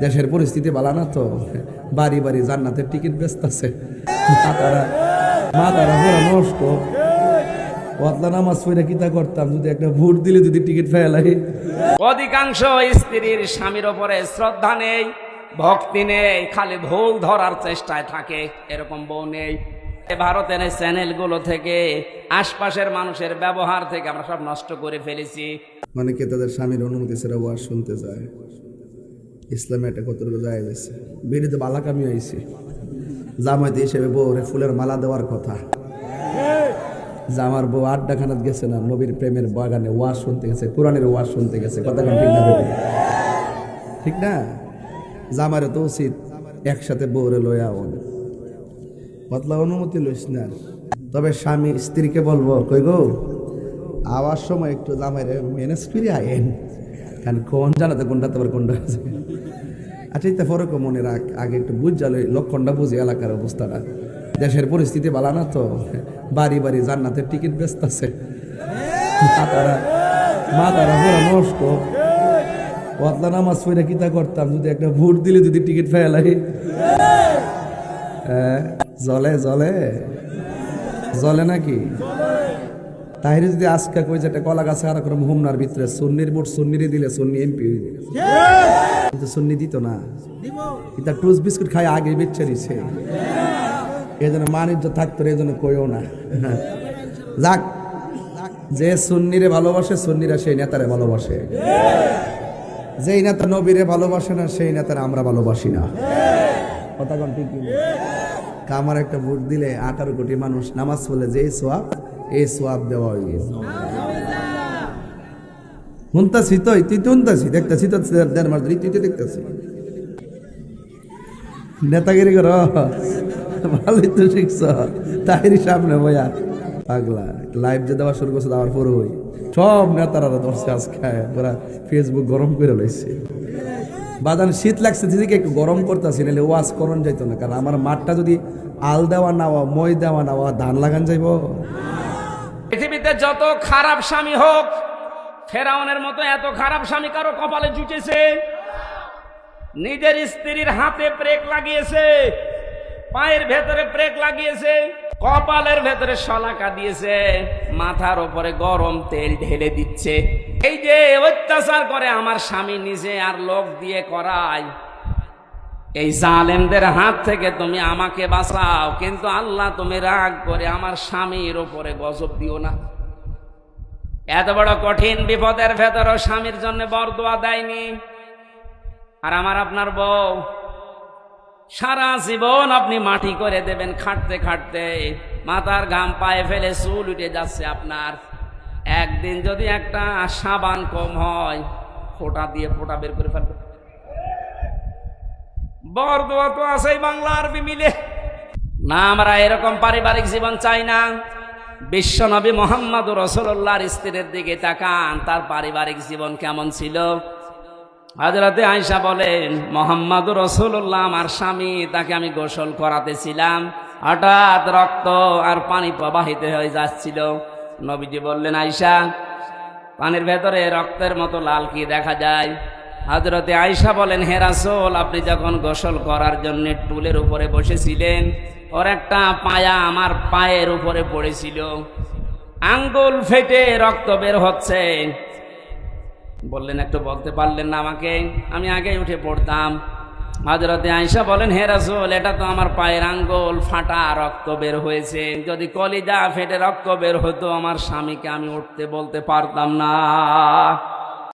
দেশের পরিস্থিতি ভালো না তো, বাড়ি বাড়ি জান্নাতের টিকিট বেচতেছে। মাথারা পুরো নষ্ট। ওয়াতলা নামাজ পড়ে কিতা করতাম যদি একটা ভোট দিলে যদি টিকিট ফেলাই। অধিকাংশ স্ত্রীর স্বামীর ওপরে শ্রদ্ধা নেই, ভক্তি নেই, খালি ভুল ধরার চেষ্টায় থাকে। এরকম বউ নেই। ভারতের এই চ্যানেলগুলো থেকে, আশপাশের মানুষের ব্যবহার থেকে আমরা সব নষ্ট করে ফেলেছি। মানে কে তাদের স্বামীর অনুমতি ছাড়া ওয়াজ শুনতে যায়। ইসলামে এটা কতটুকু যায় গেছে। বিড়িতে বালাকামি হয়েছে। জামাইতে হিসেবে বউরে ফুলের মালা দেওয়ার কথা। জামার বউ আড্ডাখানাত গেছে না, নবীর প্রেমের বাগানে ওয়াজ শুনতে গেছে, কোরআনের ওয়াজ শুনতে গেছে। কথা ঠিক না? ঠিক না? জামারে তো উচিত একসাথে বউরে লইয়া বদলা অনুমতি লইস না। তবে স্বামী স্ত্রীকে বলবো, কই গো আওয়ার সময় একটু জামাইরে ম্যানেজ ফিরে আইন, কারণ কোন জানাতে কোনটা তোমার কোনটা আছে। আচ্ছা এটা ফরক মনে রাখ, আগে একটু বুঝ জালো লক্ষণটা বুঝি এলাকার অবস্থাটা। দেশের পরিস্থিতি ভালো না তো, বাড়ি বাড়ি জান্নাতের টিকিট বেচতেছে। মাথারা পুরো নষ্ট। ওয়াতলা নামাজ পড়ে কিতা করতাম যদি একটা ভোট দিলে যদি টিকিট ফেলাই। জলে জলে জলে নাকি? তাহিরে যদি আজকে কই যে একটা কলা গাছে আর কোনো হোমনার ভিতরে সুন্নির ভোট সুন্নিরে দিলে সুন্নি এমপি হয়ে যাবে, কিন্তু সুন্নি দিত না। এটা টুস বিস্কুট খাই আগে বেচে দিছে। এই জন্য মানিজ্য থাকতো, এই জন্য কইও না। যাক, যে সুন্নিরে ভালোবাসে সুন্নিরা সেই নেতারে ভালোবাসে। যেই নেতা নবীরে ভালোবাসে না সেই নেতারা আমরা ভালোবাসি না। কথা কোন ঠিক? আমার একটা ভোট দিলে 18 কোটি মানুষ নামাজ পড়লে যে সোয়াব, এই সোয়াব দেওয়া হয়ে গেছে। শুনতাছি তো, তুই তো শুনতাছি, দেখতেছি তো, দেড় মাস ধরে তুই তো দেখতেছি। নেতাগিরি কর, ভালোই তো শিখছ। তাইরই সামনে বইয়া পাগলা লাইভ যে দেওয়া শুরু করছে, দেওয়ার পরে ওই সব নেতারা ধরছে আজকে ওরা ফেসবুক গরম করে লইছে। বাদান শীত লাগছে দিদিকে একটু গরম করতেছি, নাহলে ওয়াজ করন যাইতো না। কারণ আমার মাঠটা যদি আল দেওয়া নেওয়া, মই দেওয়া নেওয়া, ধান লাগান যাইব। পৃথিবীতে যত খারাপ স্বামী হোক, ফেরাউনের মতো এত খারাপ স্বামী কারো কপালে জুটেছে? নিজের স্ত্রীর হাতে ব্রেক লাগিয়েছে, পায়ের ভেতরে ব্রেক লাগিয়েছে, কপালের ভেতরে শলাকা দিয়েছে, মাথার উপরে গরম তেল ঢেলে দিচ্ছে। এই যে অত্যাচার করে আমার স্বামী নিজে আর লোক দিয়ে করায়, এই জালেমদের হাত থেকে তুমি আমাকে বাঁচাও। কিন্তু আল্লাহ তুমি রাগ করে আমার স্বামীর উপরে গজব দিও না। এত বড় কঠিন বিপদের ভেতরও স্বামীর জন্য বরদোয়া দেয়নি। আর আমার আপনার বউ সারা জীবন আপনি মাটি করে দেবেন খাটতে খাটতে, মাথার ঘাম পায়ে ফেলে চুল উঠে যাচ্ছে আপনার। একদিন যদি একটা সাবান কম হয়, ফোঁটা দিয়ে ফোঁটা বের করে ফেলবে। বরদোয়া তো আছেই বাংলা আরবি মিলে না। আমরা এরকম পারিবারিক জীবন চাই না। বিশ্ব নবী মুহাম্মদুর রাসূলুল্লাহর স্ত্রীর দিকে তাকান, তার পারিবারিক জীবন কেমন ছিল। হযরতে আয়েশা বলেন, মুহাম্মদুর রাসূলুল্লাহ আমার স্বামী, তাকে আমি গোসল করাতেছিলাম, হঠাৎ রক্ত আর পানি প্রবাহিত হয়ে যাচ্ছিল। নবীজি বললেন, আয়েশা পানির ভেতরে রক্তের মতো লাল কি দেখা যায়? হযরতে আয়েশা বলেন, হে রাসূল, আপনি যখন গোসল করার জন্য টুলের উপরে বসেছিলেন, ওর একটা পায়া আমার পায়ের উপরে পড়েছিল, আঙ্গুল ফেটে রক্ত বের হচ্ছে। বললেন, একটু বলতে পারলেন না আমাকে? আমি আগে উঠে পড়তাম। হযরতে আয়েশা বলেন, হে রাসূল, এটা তো আমার পায়ের আঙ্গুল ফাটা, রক্ত বের হয়েছে। যদি কলিজা ফেটে রক্ত বের হতো, আমার স্বামীকে আমি উঠতে বলতে পারতাম না।